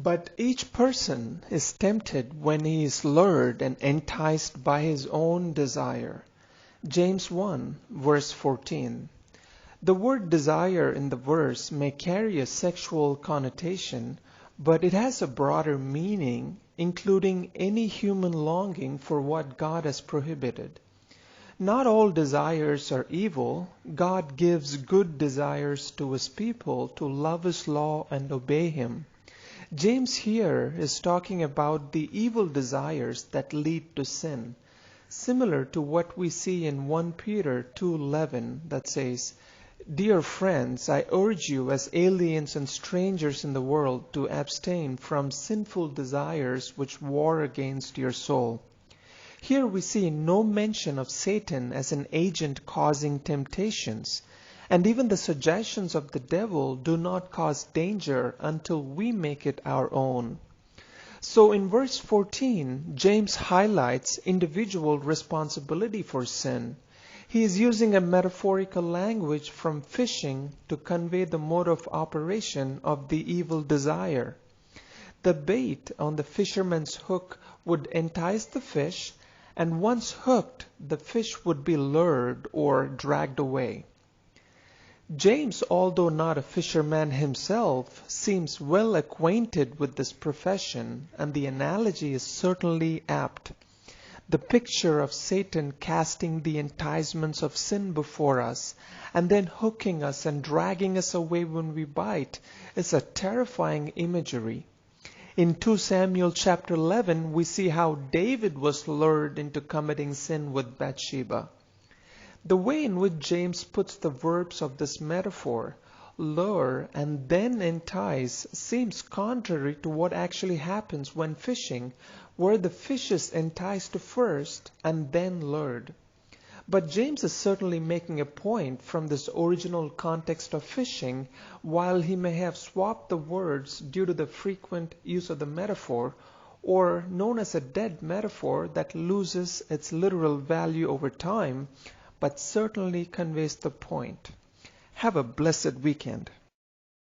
But each person is tempted when he is lured and enticed by his own desire. James 1, verse 14. The word desire in the verse may carry a sexual connotation, but it has a broader meaning, including any human longing for what God has prohibited. Not all desires are evil. God gives good desires to His people to love His law and obey Him. James here is talking about the evil desires that lead to sin, similar to what we see in 1 Peter 2:11 that says, "Dear friends, I urge you as aliens and strangers in the world to abstain from sinful desires which war against your soul." Here we see no mention of Satan as an agent causing temptations, and even the suggestions of the devil do not cause danger until we make it our own. So in verse 14, James highlights individual responsibility for sin. He is using a metaphorical language from fishing to convey the mode of operation of the evil desire. The bait on the fisherman's hook would entice the fish, and once hooked, the fish would be lured or dragged away. James, although not a fisherman himself, seems well acquainted with this profession, and the analogy is certainly apt. The picture of Satan casting the enticements of sin before us and then hooking us and dragging us away when we bite is a terrifying imagery. In 2 Samuel chapter 11, we see how David was lured into committing sin with Bathsheba. The way in which James puts the verbs of this metaphor, lure and then entice, seems contrary to what actually happens when fishing, where the fish is enticed first and then lured. But James is certainly making a point from this original context of fishing, while he may have swapped the words due to the frequent use of the metaphor, or known as a dead metaphor that loses its literal value over time, but certainly conveys the point. Have a blessed weekend.